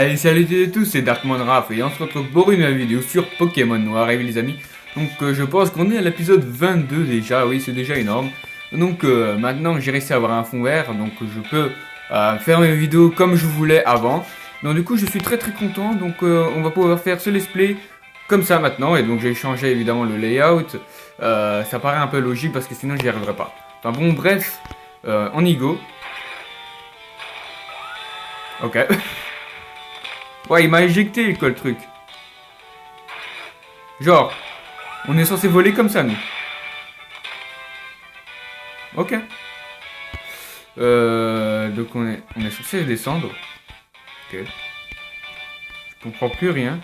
Hey, salut à tous, c'est Darkman Raph et on se retrouve pour une nouvelle vidéo sur Pokémon Noir. Et oui les amis, donc je pense qu'on est à l'épisode 22 déjà, oui c'est déjà énorme. Donc maintenant que j'ai réussi à avoir un fond vert, donc je peux faire mes vidéos comme je voulais avant. Donc du coup je suis très content, donc on va pouvoir faire ce let's play comme ça maintenant. Et donc j'ai changé évidemment le layout, ça paraît un peu logique parce que sinon j'y arriverai pas. Enfin bon bref, on y go. Ok. Ouais, il m'a éjecté, quoi, le truc. Genre, on est censé voler comme ça, nous. Ok. Donc on est censé descendre. Ok. Je comprends plus rien.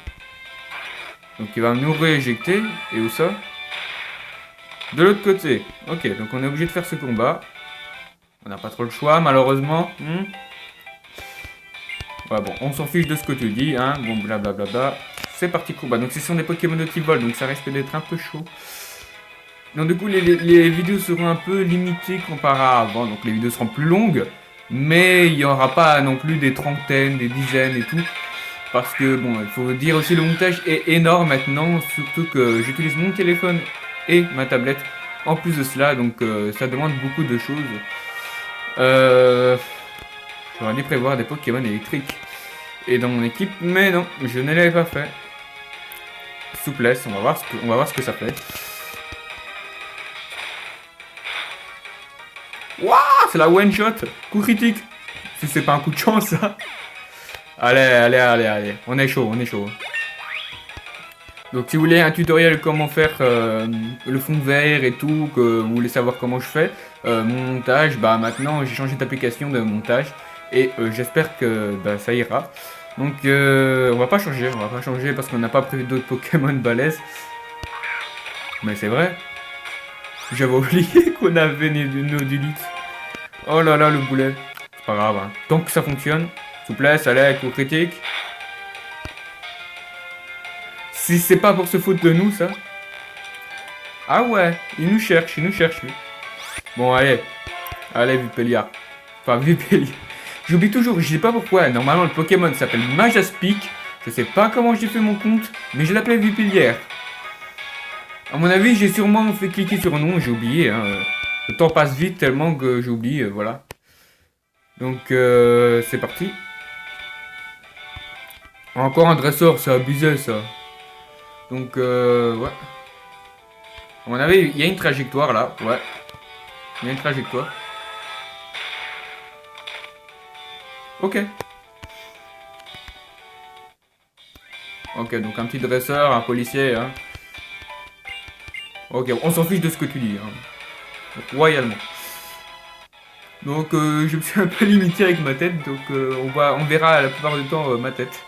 Donc il va nous rééjecter. Et où ça? De l'autre côté. Ok, donc on est obligé de faire ce combat. On n'a pas trop le choix, malheureusement. Ouais, bon, on s'en fiche de ce que tu dis, hein. Bon, blablabla. C'est parti combat. Donc ce sont des Pokémon de type vol, donc ça risque d'être un peu chaud. Donc du coup les vidéos seront un peu limitées comparé à avant, donc les vidéos seront plus longues, mais il n'y aura pas non plus des trentaines, des dizaines et tout, parce que bon, il faut dire aussi le montage est énorme maintenant, surtout que j'utilise mon téléphone et ma tablette en plus de cela, donc ça demande beaucoup de choses. J'aurais dû prévoir des Pokémon électriques et dans mon équipe, mais non, je ne l'avais pas fait. Souplesse, on va voir ce que ça fait. Waouh, c'est la one shot. Coup critique. Si c'est pas un coup de chance, ça. Allez. On est chaud, on est chaud. Donc si vous voulez un tutoriel comment faire le fond vert et tout, que vous voulez savoir comment je fais, mon montage, bah maintenant j'ai changé d'application de montage et j'espère que bah, ça ira. Donc on va pas changer parce qu'on n'a pas prévu d'autres Pokémon balèzes. Mais c'est vrai. J'avais oublié qu'on avait une Nodulite. Oh là là, le boulet. C'est pas grave, hein. Tant que ça fonctionne. Souplesse, allez, coup critique. Si c'est pas pour se foutre de nous, ça. Ah ouais, il nous cherche, lui. Bon, allez. Allez, Vipélia. Enfin, Vipélia. J'oublie toujours, je sais pas pourquoi. Normalement, le Pokémon s'appelle Majaspic. Je sais pas comment j'ai fait mon compte, mais je l'appelais Vipélière. À mon avis, j'ai sûrement fait cliquer sur un nom, j'ai oublié. Hein. Le temps passe vite tellement que j'oublie, voilà. Donc, c'est parti. Encore un dresseur, c'est abusé ça. Donc, ouais. À mon avis, il y a une trajectoire là, ouais. Il y a une trajectoire. Ok. Ok, donc un petit dresseur, un policier, hein. Ok, on s'en fiche de ce que tu dis, hein. Donc, royalement. Donc, je me suis un peu limité avec ma tête, donc on verra la plupart du temps ma tête.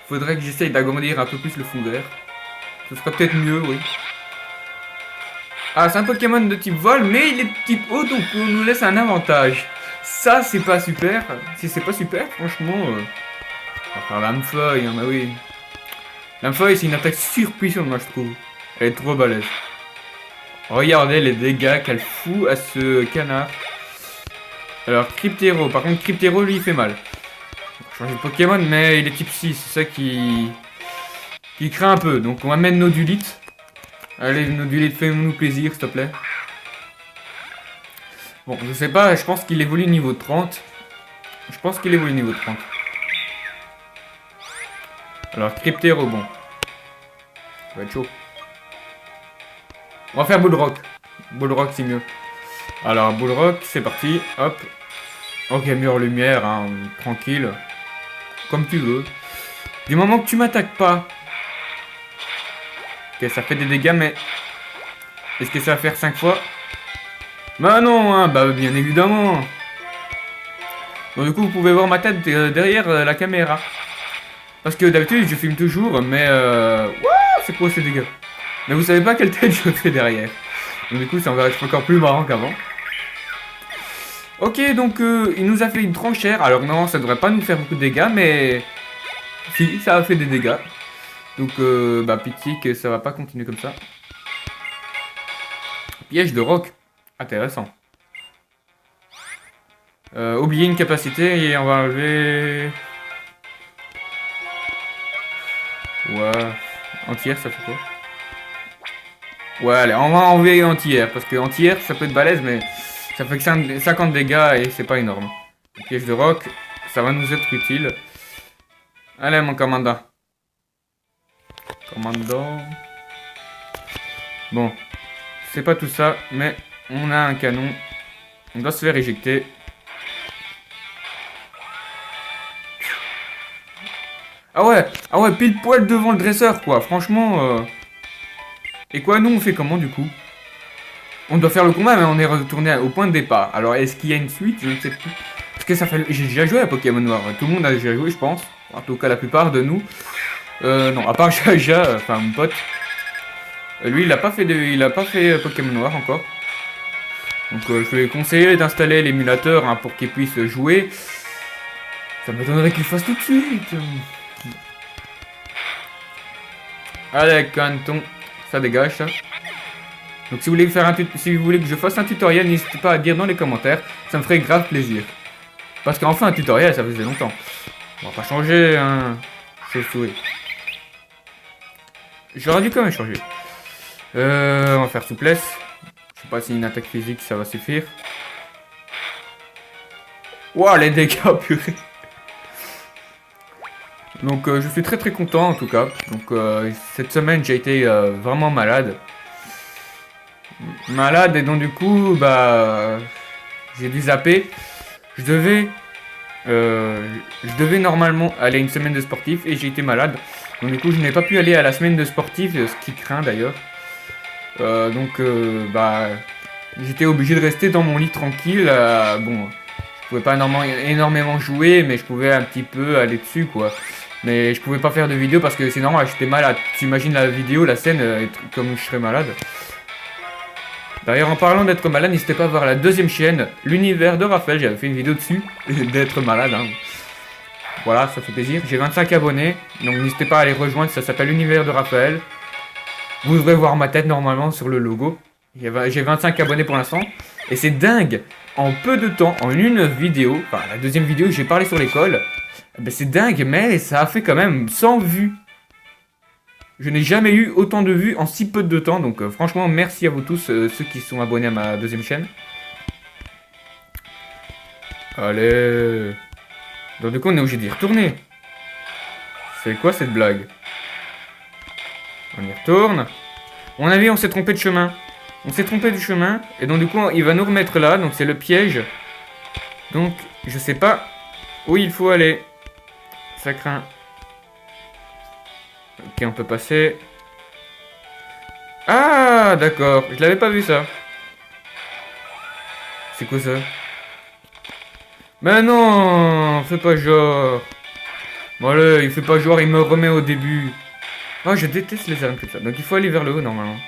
Faudrait que j'essaye d'agrandir un peu plus le fond vert. Ce serait peut-être mieux, oui. Ah, c'est un Pokémon de type vol, mais il est de type eau, donc on nous laisse un avantage. Ça, c'est pas super. Si c'est pas super, franchement... on va faire l'âme-feuille, hein, bah oui. L'âme-feuille, c'est une attaque surpuissante, moi, je trouve. Elle est trop balèze. Regardez les dégâts qu'elle fout à ce canard. Alors, Cryptero. Par contre, Cryptero, lui, il fait mal. On va changer de Pokémon, mais il est type 6. C'est ça qui craint un peu. Donc, on va mettre Nodulite. Allez, Nodulite, fais-nous plaisir, s'il te plaît. Bon, je sais pas, je pense qu'il évolue niveau 30. Je pense qu'il évolue niveau 30. Alors, Cryptero, bon. Ça va être chaud. On va faire Bullrock. Bullrock, c'est mieux. Alors, Bullrock, c'est parti. Hop. Ok, mur lumière, hein, tranquille. Comme tu veux. Du moment que tu m'attaques pas. Ok, ça fait des dégâts, mais... Est-ce que ça va faire 5 fois? Bah non, hein, bah bien évidemment. Donc du coup, vous pouvez voir ma tête derrière la caméra. Parce que d'habitude, je filme toujours, mais... Wouah, c'est quoi ces dégâts? Mais vous savez pas quelle tête je fais derrière. Donc du coup, ça va être encore plus marrant qu'avant. Ok, donc il nous a fait une tranchère. Alors non, ça devrait pas nous faire beaucoup de dégâts, mais... Si, ça a fait des dégâts. Donc, bah pitié que ça va pas continuer comme ça. Piège de roc. Intéressant. Oublier une capacité et on va enlever... Ouais. Anti-air, ça fait quoi? Ouais, allez, on va enlever anti-air. Parce que anti-air, ça peut être balèze, mais ça fait que 50 dégâts et c'est pas énorme. Piège de roc, ça va nous être utile. Allez, mon commandant. Commandant. Bon, c'est pas tout ça, mais on a un canon. On doit se faire éjecter. Ah ouais, pile poil devant le dresseur, quoi. Franchement. Et quoi, nous, on fait comment, du coup? On doit faire le combat, mais on est retourné au point de départ. Alors, est-ce qu'il y a une suite? Je ne sais plus. Parce que ça fait... J'ai déjà joué à Pokémon Noir. Tout le monde a déjà joué, je pense. En tout cas, la plupart de nous. Non, à part Jaja, enfin, mon pote. Lui, il a pas fait Pokémon Noir encore. Donc, je vais conseiller d'installer l'émulateur hein, pour qu'il puisse jouer. Ça m'étonnerait qu'il fasse tout de suite. Allez, canton. Ça dégage, ça. Donc, si vous voulez que je fasse un tutoriel, n'hésitez pas à dire dans les commentaires. Ça me ferait grave plaisir. Parce qu'enfin, un tutoriel, ça faisait longtemps. On va pas changer, hein. Chauve-souris. J'aurais dû quand même changer. On va faire souplesse. Je sais pas si une attaque physique, ça va suffire. Ouah, les dégâts, purée. Donc, je suis très très content, en tout cas. Donc, cette semaine, j'ai été vraiment malade. Et donc, du coup, bah... j'ai dû zapper. Je devais normalement aller à une semaine de sportif et j'ai été malade. Donc du coup je n'ai pas pu aller à la semaine de sportif, ce qui craint d'ailleurs. Bah j'étais obligé de rester dans mon lit tranquille. Bon, je pouvais pas énormément jouer, mais je pouvais un petit peu aller dessus quoi. Mais je pouvais pas faire de vidéo parce que c'est normal, j'étais malade. Tu imagines la vidéo, la scène, comme je serais malade. D'ailleurs, en parlant d'être malade, n'hésitez pas à voir la deuxième chaîne, l'univers de Raphaël. J'avais fait une vidéo dessus, d'être malade. Hein. Voilà, ça fait plaisir. J'ai 25 abonnés, donc n'hésitez pas à les rejoindre. Ça s'appelle l'univers de Raphaël. Vous devrez voir ma tête normalement sur le logo. J'ai 25 abonnés pour l'instant. Et c'est dingue. En peu de temps, en une vidéo, enfin la deuxième vidéo, j'ai parlé sur l'école. Ben, c'est dingue, mais ça a fait quand même 100 vues. Je n'ai jamais eu autant de vues en si peu de temps, donc franchement merci à vous tous, ceux qui sont abonnés à ma deuxième chaîne. Allez. Donc du coup on est obligé d'y retourner. C'est quoi cette blague? On y retourne. On a vu, on s'est trompé de chemin. On s'est trompé du chemin, et donc du coup il va nous remettre là, donc c'est le piège. Donc je sais pas où il faut aller. Ça craint. Ok, on peut passer. Ah, d'accord. Je l'avais pas vu, ça. C'est quoi, ça? Mais non, fais pas genre. Bon, allez, il fait pas genre, il me remet au début. Oh, je déteste les armes comme ça. Donc, il faut aller vers le haut, normalement.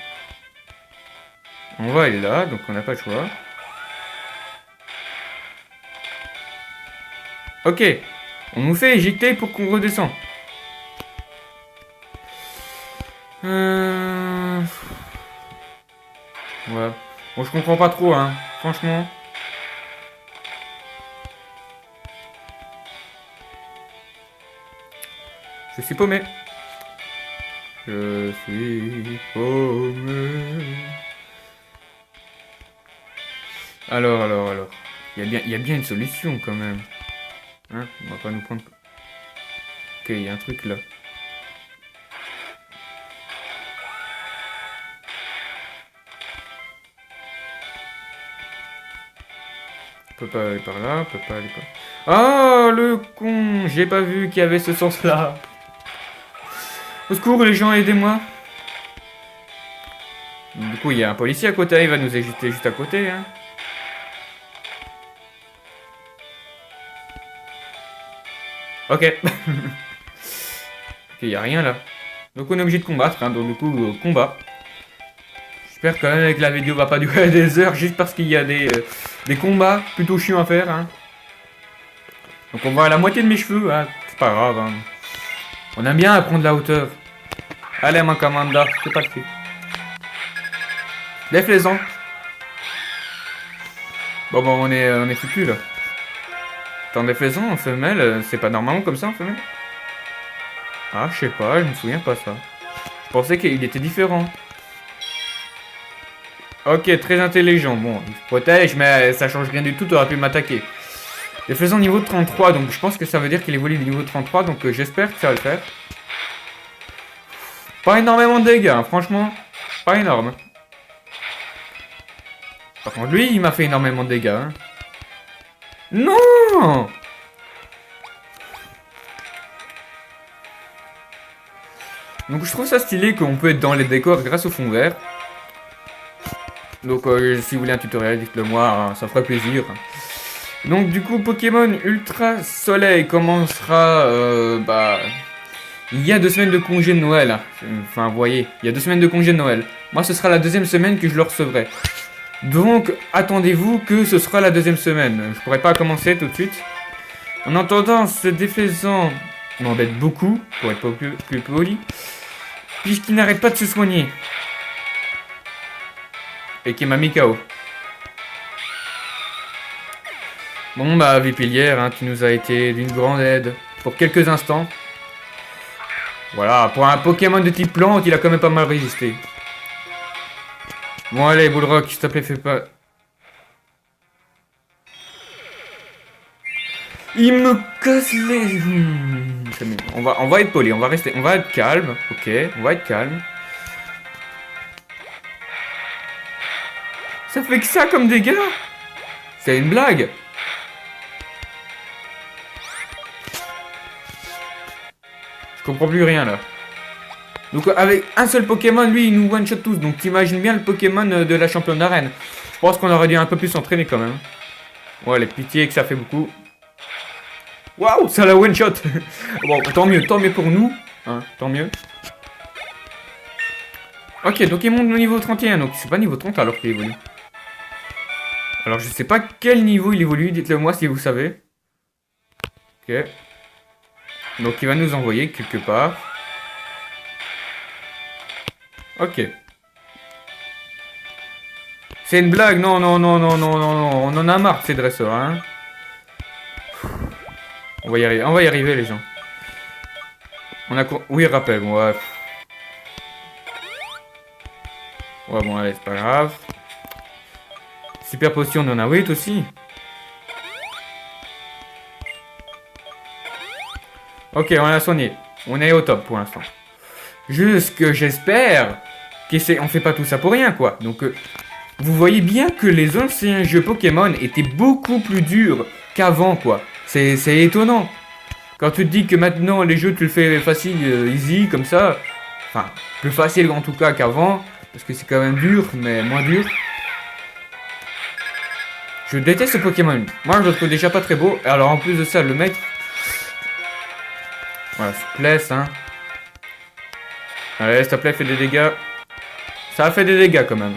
On va aller là, donc on n'a pas le choix. Ok. On nous fait éjecter pour qu'on redescende. Ouais. Bon, je comprends pas trop, hein. Franchement. Je suis paumé. Je suis paumé. Alors. Il y a bien une solution, quand même. Hein? On va pas nous prendre... Ok, il y a un truc, là. On peut pas aller par là, on peut pas aller par... Ah, le con! J'ai pas vu qu'il y avait ce sens-là. Au secours, les gens, aidez-moi. Du coup, il y a un policier à côté, il va nous éjecter juste à côté, hein. Ok. Ok, il y a rien là. Donc on est obligé de combattre, hein. Donc du coup, combat. J'espère quand même que la vidéo va pas durer des heures juste parce qu'il y a des combats plutôt chiants à faire, hein. Donc on va à la moitié de mes cheveux, hein. C'est pas grave, hein. On aime bien prendre la hauteur. Allez, mon commandant, c'est parti. Lève-les-en. Bon, on est foutu là. Attends, lève-les-en en femelle, c'est pas normalement comme ça en femelle. Ah, je sais pas, je me souviens pas ça. Je pensais qu'il était différent. Ok, très intelligent. Bon, il se protège, mais ça change rien du tout, tu aurais pu m'attaquer. Et faisons niveau 33, donc je pense que ça veut dire qu'il évolue du niveau 33, donc j'espère que ça va le faire. Pas énormément de dégâts, hein, franchement. Pas énorme. Par contre, lui, il m'a fait énormément de dégâts. Hein. Non! Donc je trouve ça stylé qu'on peut être dans les décors grâce au fond vert. Donc si vous voulez un tutoriel, dites-le moi, hein, ça ferait plaisir. Donc du coup, Pokémon Ultra Soleil commencera... il y a 2 semaines de congé de Noël. Hein. Enfin, vous voyez, il y a 2 semaines de congé de Noël. Moi, ce sera la 2e semaine que je le recevrai. Donc, attendez-vous que ce sera la 2e semaine. Je pourrais pas commencer tout de suite. En attendant, ce défaisant m'embête beaucoup, pour être plus poli, puisqu'il n'arrête pas de se soigner. Et qui m'a mis KO. Bon bah, Vipillière, hein, tu nous as été d'une grande aide pour quelques instants. Voilà, pour un Pokémon de type plante, il a quand même pas mal résisté. Bon allez, Bullrock, s'il te plaît, fais pas... Il me casse les... On va être poli, on va être calme, ok, on va être calme. Ça fait que ça comme dégâts? C'est une blague? Je comprends plus rien là. Donc avec un seul Pokémon, lui il nous one-shot tous. Donc t'imagines bien le Pokémon de la championne d'arène. Je pense qu'on aurait dû un peu plus s'entraîner quand même. Ouais, les pitiés que ça fait beaucoup. Waouh, ça la one-shot. Bon, tant mieux pour nous. Hein, tant mieux. Ok, donc il monte au niveau 31. Donc c'est pas niveau 30 alors qu'il évolue. Alors je sais pas quel niveau il évolue. Dites-le moi si vous savez. Ok. Donc il va nous envoyer quelque part. Ok. C'est une blague, non, non, non, non, non, non, non. On en a marre de ces dresseurs, hein. On va y arriver les gens. On a... Oui, rappel, bon, ouais. Ouais, bon, allez, c'est pas grave. Super potion, on en a 8 aussi. Ok, on l'a soigné. On est au top pour l'instant. Juste que j'espère qu'on fait pas tout ça pour rien, quoi. Donc, vous voyez bien que les anciens jeux Pokémon étaient beaucoup plus durs qu'avant, quoi. C'est étonnant. Quand tu te dis que maintenant, les jeux, tu le fais facile, easy, comme ça. Enfin, plus facile en tout cas qu'avant. Parce que c'est quand même dur, mais moins dur. Je déteste ce Pokémon. Moi, je le trouve déjà pas très beau. Et alors, en plus de ça, le mec... Voilà, s'il te plaît, hein. Allez, s'il te plaît, fais des dégâts. Ça a fait des dégâts, quand même.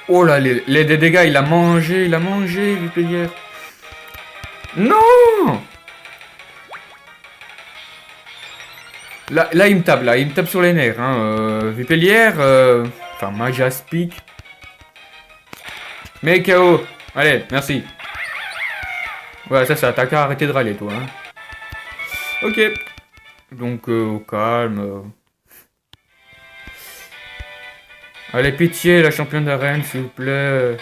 Oh là, les dégâts, il a mangé, Vipillière. Non! Là, il me tape sur les nerfs, hein. Vipillière, enfin, Majaspic. Mais KO. Allez, merci. Ouais, ça, t'as qu'à arrêter de râler, toi, hein. Ok. Donc, au calme. Allez, pitié, la championne d'arène, s'il vous plaît.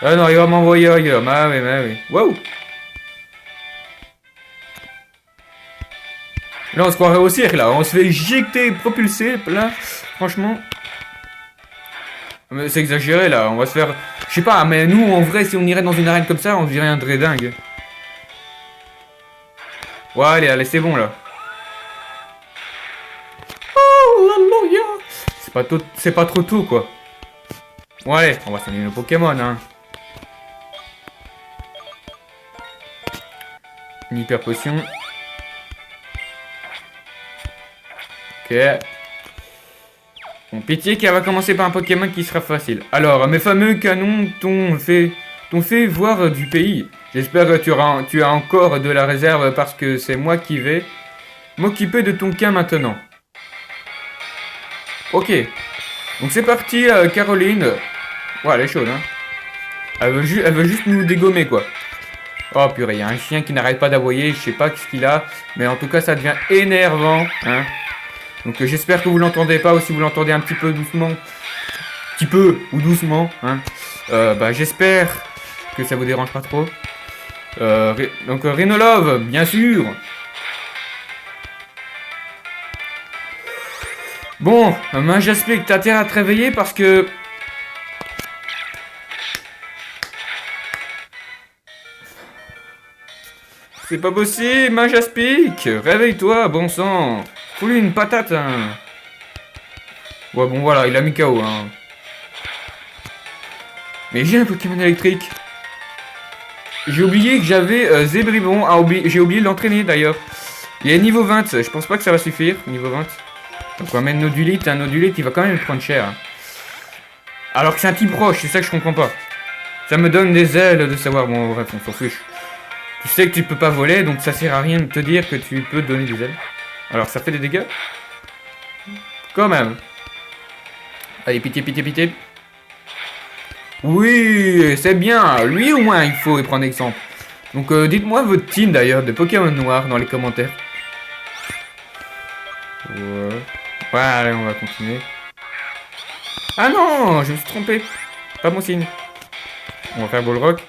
Ah non, il va m'envoyer ailleurs. Ah oui. Wow! Là, on se croirait au cirque, là. On se fait éjecter, propulser, là. Franchement. Mais c'est exagéré, là. On va se faire... Je sais pas, mais nous, en vrai, si on irait dans une arène comme ça, on dirait un vrai dingue. Ouais, allez, c'est bon, là. Oh, alléluia! C'est pas trop tôt, quoi. Bon, allez, on va soigner nos Pokémon, hein. Une hyper potion. Ok. Bon, pitié qu'elle va commencer par un Pokémon qui sera facile. Alors, mes fameux canons t'ont fait voir du pays. J'espère que tu as encore de la réserve parce que c'est moi qui vais m'occuper de ton cas maintenant. Ok. Donc c'est parti, Caroline. Ouais, elle est chaude, hein. Elle veut juste nous dégommer, quoi. Oh purée, il y a un chien qui n'arrête pas d'aboyer, je sais pas ce qu'il a, mais en tout cas ça devient énervant, hein. Donc j'espère que vous l'entendez pas, ou si vous l'entendez un petit peu doucement, petit peu ou doucement, hein. Bah j'espère que ça vous dérange pas trop. Donc Rhinolove, bien sûr. Bon, Majaspic, t'as intérêt à te réveiller parce que... C'est pas possible, Majaspic. Réveille-toi, bon sang. Fous-lui une patate, hein. Ouais, bon voilà, il a mis KO, hein. Mais j'ai un Pokémon électrique. J'ai oublié que j'avais Zébribon. Ah, j'ai oublié de l'entraîner d'ailleurs. Il est niveau 20, je pense pas que ça va suffire, niveau 20. Donc on va mettre Nodulite, un Nodulite il va quand même prendre cher. Hein. Alors que c'est un type roche, c'est ça que je comprends pas. Ça me donne des ailes de savoir, bon bref, on s'en fiche. Tu sais que tu peux pas voler, donc ça sert à rien de te dire que tu peux donner des ailes. Alors ça fait des dégâts? Quand même. Allez, pitié, pitié, pitié. Oui, c'est bien. Lui au moins, il faut y prendre exemple. Donc dites-moi votre team d'ailleurs de Pokémon Noir dans les commentaires. Ouais, allez, on va continuer. Ah non, je me suis trompé. Pas bon signe. On va faire Bullrock.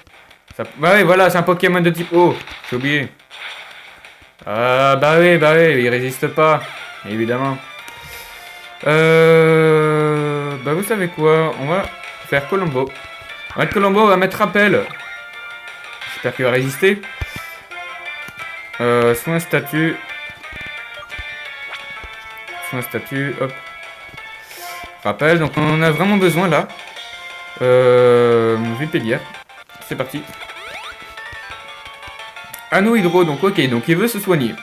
Ça... Bah ouais, voilà, c'est un Pokémon de type eau. J'ai oublié. Ah bah oui, il résiste pas. Évidemment. Bah vous savez quoi? On va faire Colombo. On va mettre Colombo, on va mettre Rappel. J'espère qu'il va résister. Soin statut. Soin statut, hop. Rappel, donc on en a vraiment besoin là. Vipélière. C'est parti. Anneau hydro, donc ok, donc il veut se soigner.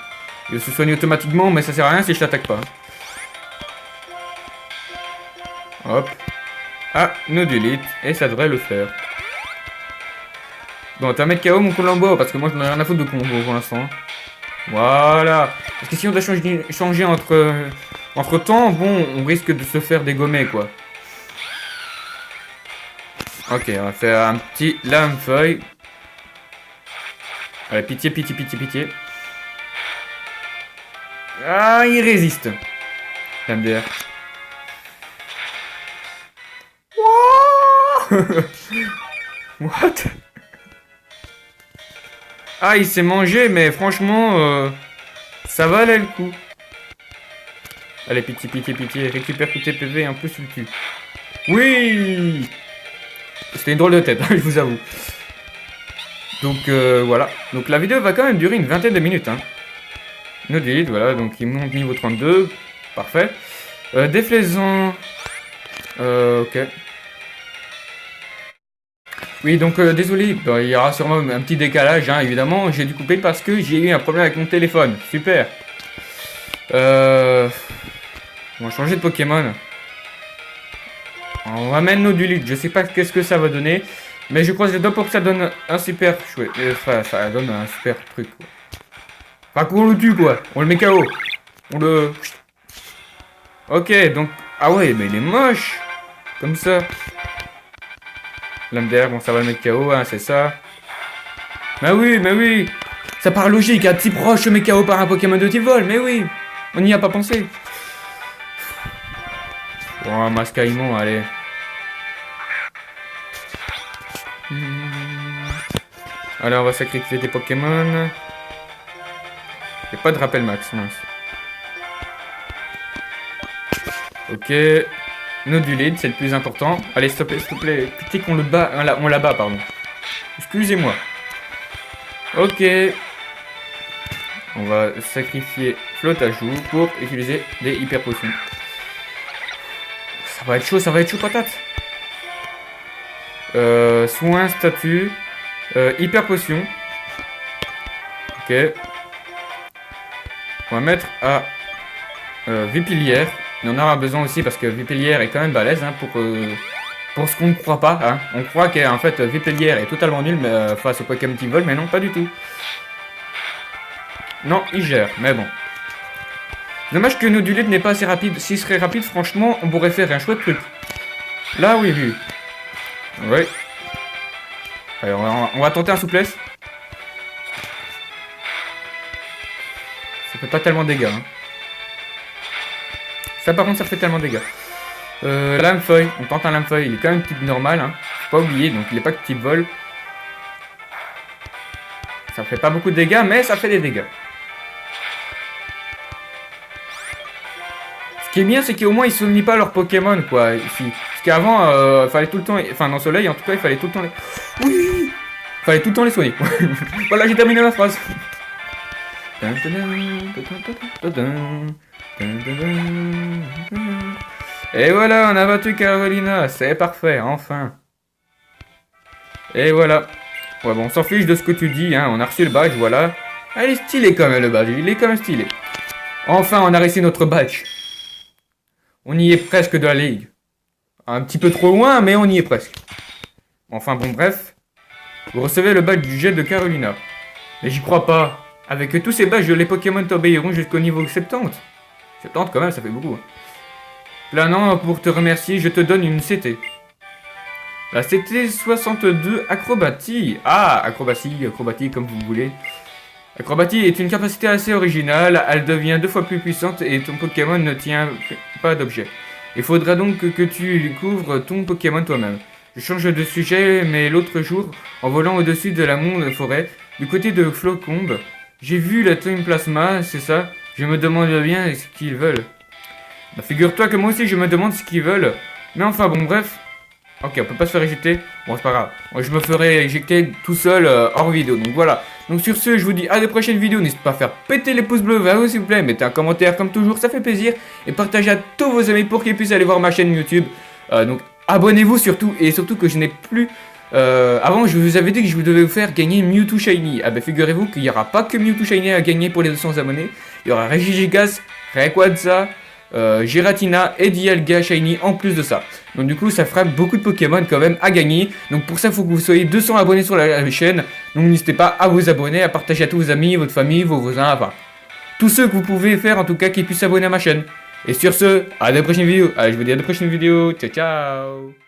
Il veut se soigner automatiquement, mais ça sert à rien si je l'attaque pas. Hop. Ah, Nodulite, et ça devrait le faire. Bon, tu vas mettre KO mon Colombo, parce que moi je n'en ai rien à foutre de combo pour l'instant. Voilà. Parce que si on doit changer entre temps, bon, on risque de se faire dégommer, quoi. Ok, on va faire un petit lame-feuille. Allez, pitié, pitié, pitié, pitié. Ah, il résiste. MDR. What? Ah, il s'est mangé, mais franchement, ça valait le coup. Allez, pitié, pitié, pitié. Récupère tous tes PV un peu sur le cul. Oui! C'était une drôle de tête, hein, je vous avoue. Donc, voilà. Donc, la vidéo va quand même durer une vingtaine de minutes. Hein. Nodulite, voilà. Donc, il monte niveau 32. Parfait. Déflaisant. Ok. Oui, donc désolé, bah, il y aura sûrement un petit décalage, hein, évidemment. J'ai dû couper parce que j'ai eu un problème avec mon téléphone. Super. On va changer de Pokémon. On va mettre Nodulite. Je sais pas qu'est-ce que ça va donner. Mais je croise les doigts pour que ça donne un super chouette. Enfin, ça donne un super truc, quoi. Enfin, qu'on le tue, quoi. On le met KO. On le... Ok, donc... Ah ouais, mais il est moche. Comme ça. Lame d'air, bon, ça va le mettre KO, hein, c'est ça. Mais oui. Ça paraît logique, un type roche se met KO par un Pokémon de type vol, mais oui. On n'y a pas pensé. Bon, Mascaïmon, allez. Alors, on va sacrifier des Pokémon. Il n'y a pas de rappel max, mince. Ok. Nodulite, c'est le plus important. Allez, s'il te plaît. Putain qu'on le bat. On la bat, pardon. Excusez-moi. Ok. On va sacrifier flotte à joue pour utiliser des hyper potions. Ça va être chaud patate. Soin, statut. Hyper potion. Ok. On va mettre à Vipilière. On en aura besoin aussi parce que Vipilière est quand même balèze, hein, pour ce qu'on ne croit pas. Hein. On croit qu'en fait Vipilière est totalement nul face au Pokémon qui vole, mais non, pas du tout. Non, il gère, mais bon. Dommage que Nodulite n'est pas assez rapide. S'il serait rapide, franchement, on pourrait faire un chouette truc. Là, oui. Oui. Allez, on va tenter un souplesse. Ça fait pas tellement de dégâts. Hein. Ça par contre ça fait tellement de dégâts. Lame-feuille, on tente un lame-feuille, il est quand même type normal, hein. Faut pas oublier, donc il est pas que type vol. Ça fait pas beaucoup de dégâts, mais ça fait des dégâts. Ce qui est bien, c'est qu'au moins ils s'oublient pas leurs Pokémon, quoi, ici. Parce qu'avant, il fallait tout le temps, enfin dans Soleil en tout cas, il fallait tout le temps les... Oui, fallait tout le temps les soigner. Voilà, j'ai terminé ma phrase. Et voilà, on a battu Carolina, c'est parfait, enfin. Et voilà. Ouais, bon, on s'en fiche de ce que tu dis, hein, on a reçu le badge, voilà. Ah, il est stylé quand même le badge, il est quand même stylé. Enfin, on a réussi notre badge. On y est presque de la ligue. Un petit peu trop loin, mais on y est presque. Enfin bon, bref. Vous recevez le badge du jet de Carolina. Mais j'y crois pas. Avec tous ces badges, les Pokémon t'obéiront jusqu'au niveau 70. 70 quand même, ça fait beaucoup. Planant, pour te remercier, je te donne une CT. La CT 62 Acrobatie. Ah, acrobatie comme vous voulez. Acrobatie est une capacité assez originale, elle devient 2 fois plus puissante et ton Pokémon ne tient pas d'objet. Il faudra donc que tu découvres ton Pokémon toi-même. Je change de sujet, mais l'autre jour, en volant au-dessus de la monde forêt, du côté de Flocombe, j'ai vu la Time Plasma, c'est ça? Je me demande bien ce qu'ils veulent. Bah, figure-toi que moi aussi je me demande ce qu'ils veulent. Mais enfin bon, bref. Ok, on peut pas se faire éjecter. Bon, c'est pas grave. Moi, je me ferai éjecter tout seul hors vidéo. Donc voilà. Donc sur ce, je vous dis à des prochaines vidéos. N'hésitez pas à faire péter les pouces bleus vers vous, s'il vous plaît. Mettez un commentaire comme toujours, ça fait plaisir. Et partagez à tous vos amis pour qu'ils puissent aller voir ma chaîne YouTube. Donc abonnez-vous surtout. Et surtout que je n'ai plus... avant, je vous avais dit que je devais vous faire gagner Mewtwo Shiny. Ah ben figurez-vous qu'il n'y aura pas que Mewtwo Shiny à gagner pour les 200 abonnés. Il y aura Regigigas, Rayquaza, Giratina et Dialga Shiny en plus de ça. Donc du coup ça fera beaucoup de Pokémon quand même à gagner. Donc pour ça il faut que vous soyez 200 abonnés sur la chaîne. Donc n'hésitez pas à vous abonner, à partager à tous vos amis, votre famille, vos voisins, enfin tous ceux que vous pouvez faire en tout cas qui puissent s'abonner à ma chaîne. Et sur ce, à la prochaine vidéo. Allez, je vous dis à la prochaine vidéo. Ciao ciao.